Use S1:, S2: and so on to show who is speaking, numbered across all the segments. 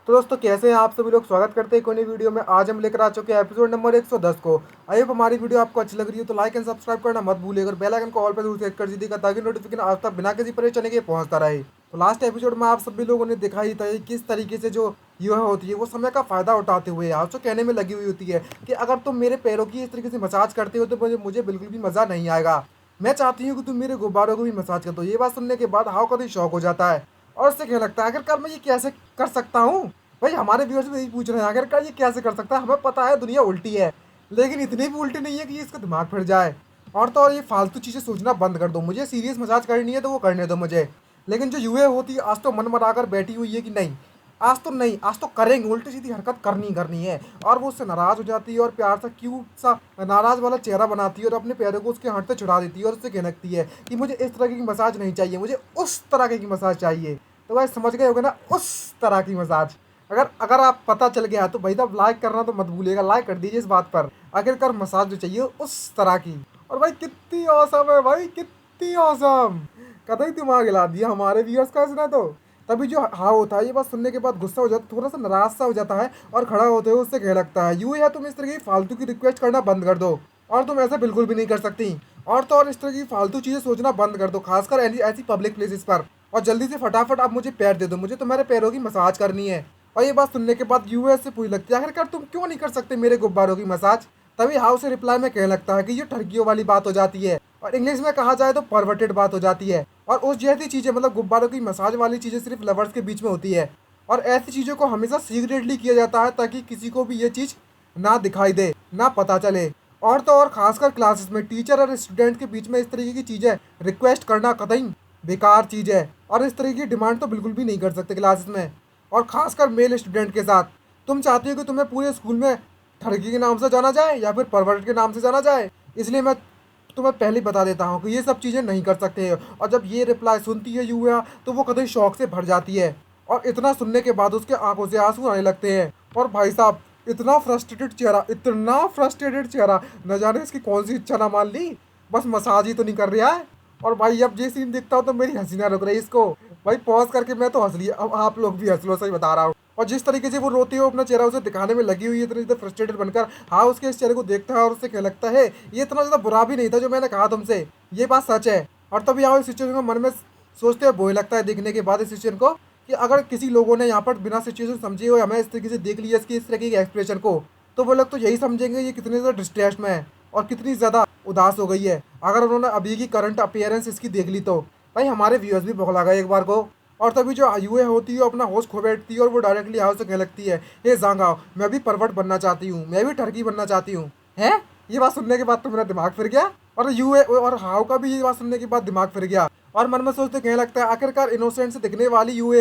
S1: तो दोस्तों कैसे हैं आप सभी लोग। स्वागत करते हैं कोई नई वीडियो में। आज हम लेकर आ चुके हैं एपिसोड नंबर 110 को। आई होप हमारी वीडियो आपको अच्छी लग रही है तो लाइक एंड सब्सक्राइब करना मत भूलिएगा और बेल आइकन को ऑल पर जरूर सेट कर दीजिएगा ताकि नोटिफिकेशन आज तक बिना किसी परेशानी के पहुंचता रहे। तो लास्ट एपिसोड में आप सभी लोगों ने देखा ही था कि किस तरीके से जो युवा होती है वो समय का फायदा उठाते हुए आपसे कहने में लगी हुई होती है कि अगर तुम मेरे पैरों की इस तरीके से मसाज करते हो तो मुझे बिल्कुल भी मजा नहीं आएगा। मैं चाहती हूँ कि तुम मेरे गुब्बारों को भी मसाज कर दो। ये बात सुनने के बाद हाउ का भी शौक हो जाता है और उससे क्या लगता है आखिरकार मैं ये कैसे कर सकता हूँ। भाई हमारे व्यूअर्स भी यही पूछ रहे हैं आखिरकार ये कैसे कर सकता है। हमें पता है दुनिया उल्टी है लेकिन इतनी भी उल्टी नहीं है कि इसका दिमाग फिर जाए। और तो और ये फालतू चीज़ें सोचना बंद कर दो। मुझे सीरियस मसाज करनी है तो वो करने दो मुझे। लेकिन जो यूए होती है आज तो मन बनाकर बैठी हुई है कि नहीं, आज तो नहीं, आज तो करेंगे, उल्टी सीधी हरकत करनी करनी है। और वो उससे नाराज़ हो जाती है और प्यार से क्यूट सा नाराज़ वाला चेहरा बनाती है और अपने पैरों को उसके हाथ से छुड़ा देती है और उससे कहती है कि मुझे इस तरह की मसाज नहीं चाहिए, मुझे उस तरह की मसाज चाहिए। तो भाई समझ गए होगे ना, उस तरह की मसाज। अगर अगर आप पता चल गया तो भाई साहब लाइक करना तो मत भूलिएगा, लाइक कर दीजिए इस बात पर। आखिरकार मसाज जो चाहिए उस तरह की। और भाई कितनी औसम है भाई, कितनी औसम। कतई दिमाग हिला दिया हमारे व्यूअर्स का इसने तो। तभी जो हाँ होता है ये बात सुनने के बाद गुस्सा हो जाता, थोड़ा सा नाराज सा हो जाता है और खड़ा होते हुए उससे कह लगता है यूँ या तुम इस तरह की फालतू की रिक्वेस्ट करना बंद कर दो और तुम ऐसा बिल्कुल भी नहीं कर सकती। और तो और इस तरह की फालतू चीज़ें सोचना बंद कर दो, खासकर ऐसी पब्लिक प्लेसेस पर। और जल्दी से फटाफट आप मुझे पैर दे दो, मुझे तुम्हारे पैरों की मसाज करनी है। और ये बात सुनने के बाद यूएस से पूछ लगती है आखिरकार तुम क्यों नहीं कर सकते मेरे गुब्बारों की मसाज। तभी हाउ से रिप्लाई में कहने लगता है कि ये ठरकियों वाली बात हो जाती है और इंग्लिश में कहा जाए तो परवर्टेड बात हो जाती है। और उस जैसी चीज़ें मतलब गुब्बारों की मसाज वाली चीज़ें सिर्फ लवर्स के बीच में होती है और ऐसी चीज़ों को हमेशा सीक्रेटली किया जाता है ताकि किसी को भी ये चीज़ ना दिखाई दे, ना पता चले। और तो और खासकर क्लासेस में टीचर और स्टूडेंट के बीच में इस तरीके की चीज़ें रिक्वेस्ट करना कतई बेकार चीज़ है और इस तरह की डिमांड तो बिल्कुल भी नहीं कर सकते क्लासेस में। और खासकर मेल स्टूडेंट के साथ तुम चाहती हो कि तुम्हें पूरे स्कूल में ठरकी के नाम से जाना जाए या फिर परवर्ट के नाम से जाना जाए, इसलिए मैं तुम्हें पहले ही बता देता हूँ कि ये सब चीज़ें नहीं कर सकते। और जब ये रिप्लाई सुनती है यूया तो वो कतई शौक से भर जाती है और इतना सुनने के बाद उसके आंखों से आंसू आने लगते हैं। और भाई साहब इतना फ्रस्ट्रेटेड चेहरा, इतना फ्रस्ट्रेटेड चेहरा, न जाने इसकी कौन सी इच्छा ना मान ली, बस मसाज ही तो नहीं कर रहा है। और भाई अब ये सीन देखता हूँ तो मेरी हंसी ना रुक रही इसको। भाई पॉज करके मैं तो हंस लिया, अब आप लोग भी हंस लो, सही बता रहा हूँ। और जिस तरीके से वो रोती है अपना चेहरा उसे दिखाने में लगी हुई है इतनी ज़्यादा फ्रस्ट्रेटेड बनकर, हाँ उसके इस चेहरे को देखता है और उससे क्या लगता है ये इतना ज़्यादा बुरा भी नहीं था जो मैंने कहा तुमसे, ये बात सच है। और तभी आओ इस सिचुएशन को मन में सोचते हुए बोझ लगता है देखने के बाद इस सिचुएशन को कि अगर किसी लोगों ने यहाँ पर बिना सिचुएशन समझे हुए हमें इस तरीके से देख लिया इसकी इस तरह की एक्सप्रेशन को, तो वो लोग तो यही समझेंगे ये कितनी ज़्यादा डिस्ट्रेस में है और कितनी ज़्यादा उदास हो गई है अगर उन्होंने अभी की करंट अपीयरेंस इसकी देख ली तो। भाई हमारे व्यूअर्स भी बौखला गए एक बार को। और तभी जो यूए होती है अपना होश खो बैठती है और वो डायरेक्टली हाउ से कहने लगती है हे जांगाओ मैं भी परवट बनना चाहती हूँ, मैं भी टर्की बनना चाहती हूँ। हैं, ये बात सुनने के बाद तो मेरा दिमाग फिर गया और यूए और हाउ का भी ये बात सुनने के बाद दिमाग फिर गया। और मन में सोचते कहने लगता है आखिरकार इनोसेंट से दिखने वाली यूए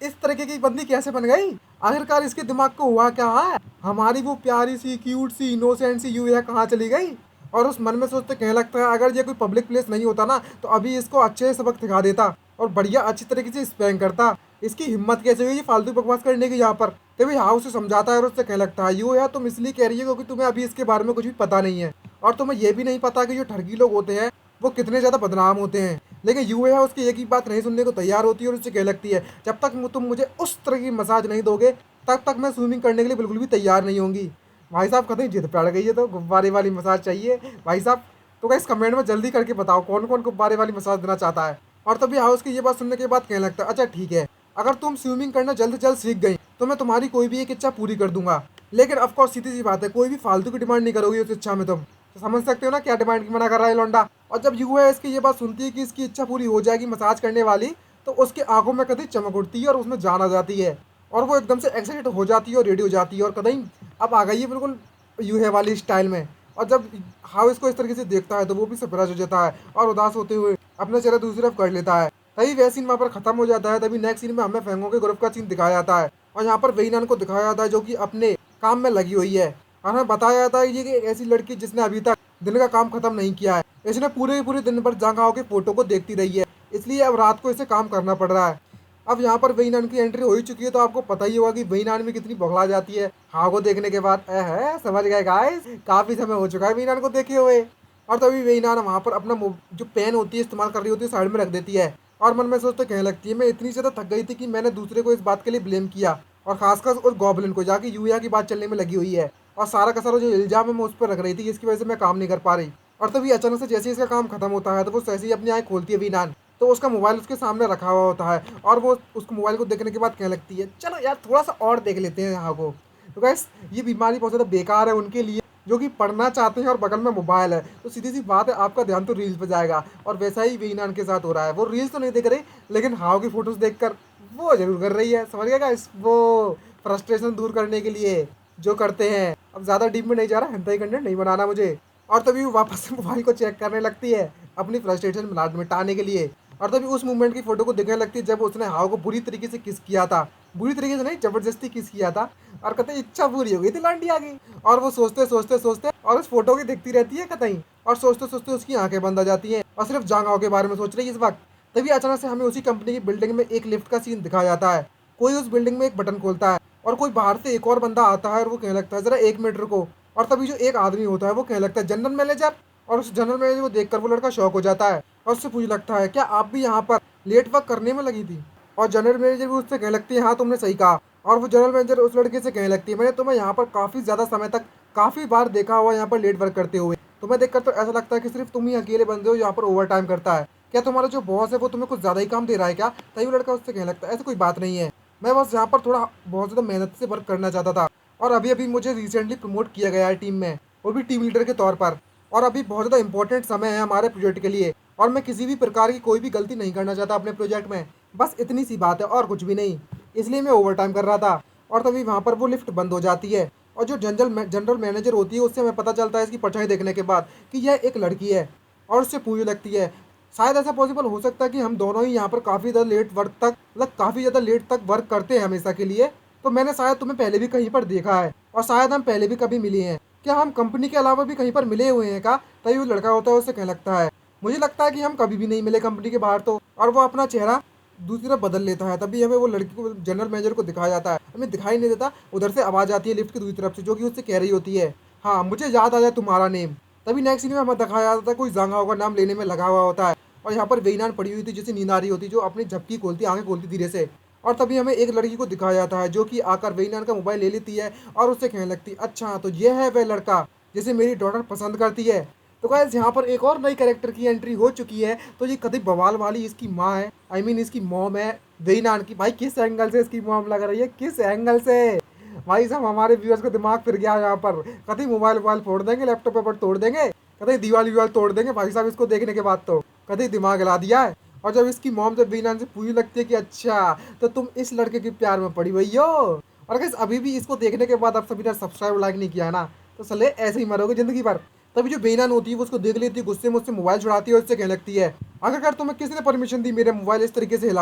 S1: इस तरीके की बंदी कैसे बन गई, आखिरकार इसके दिमाग को हुआ क्या है, हमारी वो प्यारी सी क्यूट सी इनोसेंट सी यूए कहाँ चली गई। और उस मन में सोचते कहने लगता है अगर ये कोई पब्लिक प्लेस नहीं होता ना तो अभी इसको अच्छे सबक सिखा देता और बढ़िया अच्छी तरीके से स्पैंक करता। इसकी हिम्मत कैसे हुई ये फालतू बकवास करने की यहाँ पर। तभी हाउ से समझाता है और उससे कहने लगता है यू यार तुम इसलिए कह रही हो क्योंकि तुम्हें अभी इसके बारे में कुछ भी पता नहीं है और तुम्हें ये भी नहीं पता कि जो ठरकी लोग होते हैं वो कितने ज़्यादा बदनाम होते हैं। लेकिन यू है उसकी एक ही बात नहीं सुनने को तैयार होती है और उससे कह लगती है जब तक तुम मुझे उस तरह की मसाज नहीं दोगे तब तक मैं स्विमिंग करने के लिए बिल्कुल भी तैयार नहीं होंगी। भाई साहब कतई जिद पड़ गई है तो गुब्बारे वाली मसाज चाहिए भाई साहब। तो गाइस कमेंट में जल्दी करके बताओ कौन कौन गुब्बारे वाली मसाज देना चाहता है। और तभी हाउस की ये बात सुनने के बाद कहने लगता है अच्छा ठीक है, अगर तुम स्विमिंग करना जल्द से जल्द सीख गई तो मैं तुम्हारी कोई भी एक इच्छा पूरी कर दूंगा। लेकिन ऑफकोर्स सीधी सी बात है कोई भी फालतू की डिमांड नहीं करोगी उस इच्छा में तुम तो समझ सकते हो ना क्या डिमांड की मना कर रहा है लौंडा। और जब यू है इसकी ये बात सुनती है कि इसकी इच्छा पूरी हो जाएगी मसाज करने वाली तो उसकी आंखों में कतई चमक उठती है और उसमें जान आ जाती है और वो एकदम से एक्साइटेड हो जाती है और रेडी हो जाती है और कतई अब आ गई है बिल्कुल यू है वाली स्टाइल में। और जब हाउ इसको इस तरीके से देखता है तो वो भी सरप्राइज हो जाता है और उदास होते हुए अपना चेहरा दूसरी तरफ कर लेता है। तभी वह सीन वहाँ पर खत्म हो जाता है। तभी नेक्स्ट सीन में हमें फेंगों के ग्रुप का सीन दिखाया जाता है और यहाँ पर वेइनान को दिखाया जाता है जो कि अपने काम में लगी हुई है और हमें बताया जाता है ये कि एक ऐसी लड़की जिसने अभी तक दिन का काम खत्म नहीं किया है, इसने पूरे पूरे दिन भर जांगाओं के फोटो को देखती रही है, इसलिए अब रात को इसे काम करना पड़ रहा है। अब यहाँ पर वेइनान की एंट्री हो ही चुकी है तो आपको पता ही होगा कि वेइनान में कितनी बौखला जाती है हाँ को देखने के बाद। है समझ गए गाइस, काफी समय हो चुका है वेइनान को देखे हुए। और तभी वेइनान वहाँ पर अपना जो पेन होती है इस्तेमाल कर रही होती है साइड में रख देती है और मन में सोचते कहने लगती है मैं इतनी ज़्यादा थक गई थी कि मैंने दूसरे को इस बात के लिए ब्लेम किया और खासकर उस गॉबलिन को जाके यूया की बात चलने में लगी हुई है और सारा का सारा जो इल्जाम है मैं उस पर रख रही थी, जिसकी वजह से मैं काम नहीं कर पा रही। और तभी अचानक से जैसे ही इसका काम खत्म होता है तो वो जैसे ही अपनी आँख खोलती है वीनान, तो उसका मोबाइल उसके सामने रखा हुआ होता है और वो उसको मोबाइल को देखने के बाद कहने लगती है चलो यार थोड़ा सा और देख लेते हैं यहाँ को। तो गैस ये बीमारी बहुत ज़्यादा बेकार है उनके लिए जो कि पढ़ना चाहते हैं और बगल में मोबाइल है, तो सीधी सी बात है आपका ध्यान तो रील्स पे जाएगा। और वैसा ही वीनान के साथ हो रहा है, वो रील्स तो नहीं देख रही लेकिन हाव की फोटोज देखकर वो जरूर कर रही है, समझ गया गाइस, वो फ्रस्ट्रेशन दूर करने के लिए जो करते हैं। अब ज़्यादा डीप में नहीं जा रहा, हेंटाई कंटेंट नहीं बनाना मुझे। और तभी वो वापस से मोबाइल को चेक करने लगती है अपनी फ्रस्ट्रेशन मिटाने के लिए। और तभी उस मूवमेंट की फोटो को देखने लगती है जब उसने हाव को बुरी तरीके से किस किया था, बुरी तरीके से नहीं जबरदस्ती किस किया था, और कहते इच्छा पूरी हो गई थी लांडी आ गई। और वो सोचते सोचते सोचते और उस फोटो की देखती रहती है कतई, और सोचते सोचते उसकी आंखें बंद आ जाती हैं और सिर्फ जांगाओं के बारे में सोच रही है इस वक्त। तभी अचानक से हमें उसी कंपनी की बिल्डिंग में एक लिफ्ट का सीन दिखाया जाता है। कोई उस बिल्डिंग में एक बटन खोलता है और कोई बाहर से एक और बंदा आता है और वो कहने लगता है जरा 1 मिनट रुको। और तभी जो एक आदमी होता है वो कहने लगता है जनरल मैनेजर। और उस जनरल मैनेजर को देखकर वो लड़का शॉक हो जाता है और उससे पूछ लगता है क्या आप भी यहाँ पर लेट वर्क करने में लगी थी। और जनरल मैनेजर भी उससे कहने लगती है हाँ तुमने सही कहा। और वो जनरल मैनेजर उस लड़के से कहने लगती है मैंने तुम्हें यहाँ पर काफ़ी ज़्यादा समय तक काफ़ी बार देखा हुआ यहाँ पर लेट वर्क करते हुए, तुम्हें देखकर तो ऐसा लगता है कि सिर्फ तुम ही अकेले बंदे हो यहाँ पर ओवर टाइम करता है, क्या तुम्हारा जो बॉस है वो तुम्हें कुछ ज़्यादा ही काम दे रहा है क्या। तभी वो लड़का उससे कहने लगता है ऐसा कोई बात नहीं है, मैं बस यहाँ पर थोड़ा बहुत ज़्यादा मेहनत से वर्क करना चाहता था और अभी अभी मुझे रिसेंटली प्रमोट किया गया है टीम में, वो भी टीम लीडर के तौर पर। और अभी बहुत ज़्यादा इंपॉर्टेंट समय है हमारे प्रोजेक्ट के लिए और मैं किसी भी प्रकार की कोई भी गलती नहीं करना चाहता अपने प्रोजेक्ट में, बस इतनी सी बात है और कुछ भी नहीं, इसलिए मैं ओवर टाइम कर रहा था। और तभी वहाँ पर वो लिफ्ट बंद हो जाती है और जो जनरल मैनेजर होती है उससे हमें पता चलता है इसकी परछाई देखने के बाद कि यह एक लड़की है। और उससे पूछने लगती है शायद ऐसा पॉसिबल हो सकता है कि हम दोनों ही यहाँ पर काफ़ी ज़्यादा लेट वर्क तक मतलब काफ़ी ज़्यादा लेट तक वर्क करते हैं हमेशा के लिए, तो मैंने शायद तुम्हें पहले भी कहीं पर देखा है और शायद हम पहले भी कभी मिले हैं, क्या हम कंपनी के अलावा भी कहीं पर मिले हुए हैं क्या। तभी वो लड़का होता है उससे कहने लगता है मुझे लगता है कि हम कभी भी नहीं मिले कंपनी के बाहर तो। और वो अपना चेहरा दूसरी तरफ बदल लेता है। तभी हमें वो लड़की को जनरल मैनेजर को दिखाया जाता है, हमें दिखाई नहीं देता, उधर से आवाज़ आती है लिफ्ट की दूसरी तरफ से जो कि उससे कह रही होती है हाँ मुझे याद आ जाए तुम्हारा नेम। तभी नेक्स्ट सीन में हमें दिखाया जाता है कोई जांगाओं का नाम लेने में लगा हुआ होता है और यहाँ पर वेईनान पड़ी हुई थी जैसे नींद आ रही होती जो अपनी झपकी खोलती आंखें खोलती धीरे से। और तभी हमें एक लड़की को दिखाया जाता है जो कि आकर वेईनान का मोबाइल ले लेती है और उससे कहने लगती है अच्छा तो ये है वह लड़का जिसे मेरी डॉटर पसंद करती है। तो गाइस यहाँ पर एक और नई कैरेक्टर की एंट्री हो चुकी है, तो ये कदीब बवाल वाली इसकी माँ है, आई मीन इसकी मॉम है वेईनान की। भाई किस एंगल से इसकी मॉम लग रही है, किस एंगल से, भाई साहब हमारे व्यूअर्स को दिमाग फिर गया यहाँ पर, कभी मोबाइल फोड़ देंगे, लैपटॉप पेपर तोड़ देंगे, कभी दीवार तोड़ देंगे भाई साहब इसको देखने के बाद तो कभी दिमाग हिला दिया है। और जब इसकी मॉम जब वेईनान से पूछने लगती है कि अच्छा तो तुम इस लड़के के प्यार में पड़ी हुई हो, और गाइस अभी भी इसको देखने के बाद आप सभी ने सब्सक्राइब लाइक नहीं किया है ना, तो सले ऐसे ही मरोगे जिंदगी भर। तभी जो वेईनान होती है वो उसको देख लेती है, गुस्से में उससे मोबाइल छुड़ाती है और उससे कहने लगती है आखिरकार तुम्हें किसने परमिशन दी मेरे मोबाइल इस तरीके से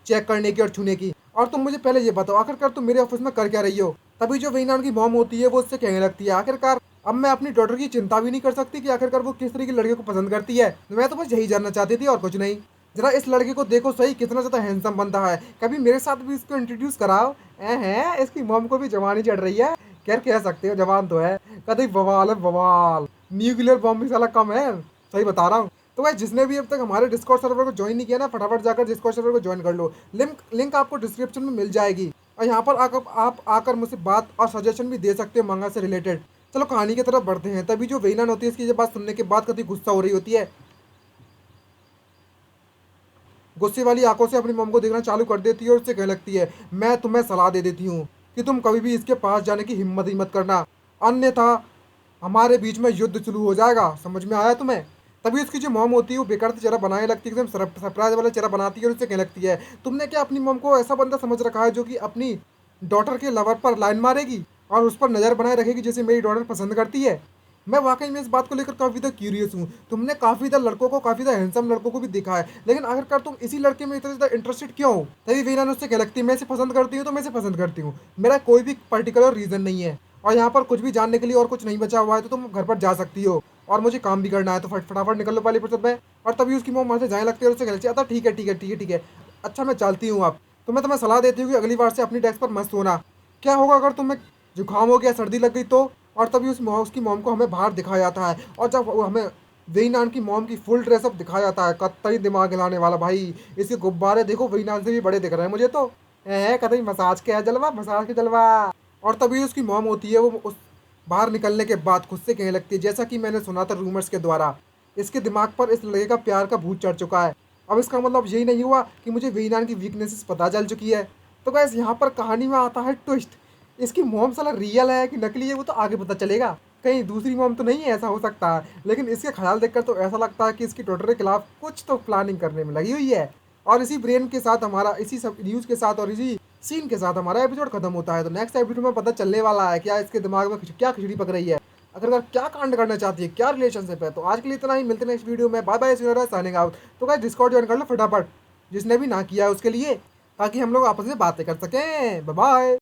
S1: चेक करने की और छूने की, और तुम मुझे पहले ये बताओ आखिरकार तुम मेरे ऑफिस में कर क्या रही हो। तभी जो वेईनान की मॉम होती है वो उससे कहने लगती है आखिरकार अब मैं अपनी डॉटर की चिंता भी नहीं कर सकती कि आखिरकार वो किस तरह के लड़के को पसंद करती है, मैं तो बस यही जानना चाहती थी और कुछ नहीं। जरा इस लड़के को देखो सही कितना ज़्यादा हैंडसम बनता है, कभी मेरे साथ भी इसको इंट्रोड्यूस कराओ। है इसकी मॉम को भी जवानी चढ़ रही है, खैर कह सकते हो जवान तो है, कभी बवाल है बवाल, न्यूक्लियर बॉम्ब भी साला कम है, सही बता रहा हूँ। तो भाई जिसने भी अब तक हमारे डिस्कॉर्ड सर्वर को ज्वाइन नहीं किया ना फटाफट जाकर डिस्कॉर्ड सर्वर को ज्वाइन कर लो, लिंक आपको डिस्क्रिप्शन में मिल जाएगी। और यहाँ पर आकर आप आकर मुझसे बात और सजेशन भी दे सकते हो मंगा से रिलेटेड। चलो कहानी की तरफ बढ़ते हैं। तभी जो वेईनान होती है इसकी ये बात सुनने के बाद कभी गुस्सा हो रही होती है, गुस्से वाली आंखों से अपनी मॉम को देखना चालू कर देती है और उससे कहने लगती है मैं तुम्हें सलाह दे देती हूँ कि तुम कभी भी इसके पास जाने की हिम्मत ही मत करना, अन्यथा हमारे बीच में युद्ध शुरू हो जाएगा, समझ में आया तुम्हें। तभी उसकी जो मॉम होती है वो बेकार से चेहरा बनाने लगती है, एकदम सरप्राइज वाला चेहरा बनाती है और उससे कहने लगती है तुमने क्या अपनी मॉम को ऐसा बंदा समझ रखा है जो कि अपनी डॉटर के लवर पर लाइन मारेगी और उस पर नज़र बनाए रखेगी जैसे मेरी डॉटर पसंद करती है। मैं वाकई में इस बात को लेकर काफ़ी ज़्यादा क्यूरियस हूँ, तुमने काफ़ी ज़्यादा लड़कों को काफ़ी ज़्यादा हैंडसम लड़कों को भी देखा है, लेकिन आखिरकार तुम इसी लड़के में इतना ज़्यादा इंटरेस्टेड क्यों हो। तभी वेईनान उससे कह लगती है मैं इसे पसंद करती हूँ तो मैं इसे पसंद करती हूँ, मेरा कोई भी पर्टिकुलर रीज़न नहीं है और यहाँ पर कुछ भी जानने के लिए और कुछ नहीं बचा हुआ है, तो तुम घर पर जा सकती हो और मुझे काम भी करना है, तो फटाफट निकल लो पहली फुर्सत में। और तभी उसकी मॉम वहाँ से जाने लगती है और उससे कहती है अच्छा ठीक है ठीक है ठीक है ठीक है, अच्छा मैं चलती हूँ अब, तो मैं तुम्हें सलाह देती हूँ कि अगली बार से अपनी डेस्क पर मस्त होना, क्या होगा अगर तुम्हें जुकाम हो गया सर्दी लग गई तो। और तभी उसकी मॉम को हमें बाहर दिखाया जाता है और जब हमें वेईनान की मॉम की फुल ड्रेसअप दिखाया जाता है, कतई दिमाग हिलाने वाला भाई, इसके गुब्बारे देखो वेईनान से भी बड़े दिख रहे हैं मुझे तो। कतई मसाज के है जलवा, मसाज के जलवा। और तभी उसकी मॉम होती है, वो उस बाहर निकलने के बाद खुद से कहने लगती है, जैसा कि मैंने सुना था रूमर्स के द्वारा, इसके दिमाग पर इस लड़के का प्यार का भूत चढ़ चुका है। अब इसका मतलब यही नहीं हुआ कि मुझे वेइनान की वीकनेसेस पता चल चुकी है। तो गाइस यहाँ पर कहानी में आता है ट्विस्ट। इसकी मॉम साला रियल है कि नकली है वो तो आगे पता चलेगा। कहीं दूसरी मॉम तो नहीं है, ऐसा हो सकता है। लेकिन इसके ख्याल देखकर तो ऐसा लगता है कि इसकी डॉटर के खिलाफ कुछ तो प्लानिंग करने में लगी हुई है। और इसी ब्रेन के साथ हमारा, इसी सब न्यूज़ के साथ और इसी सीन के साथ हमारा एपिसोड खत्म होता है। तो नेक्स्ट एपिसोड में पता चलने वाला है क्या इसके दिमाग में क्या खिचड़ी पक रही है, अगर क्या कांड करना चाहती है, क्या रिलेशनशिप है। तो आज के लिए इतना ही, मिलते हैं नेक्स्ट वीडियो में। Bye bye, signing out. तो गाइस डिस्कॉर्ड ज्वाइन कर लो फटाफट, जिसने भी ना किया है उसके लिए, ताकि हम लोग आपस में बातें कर सकें। Bye bye.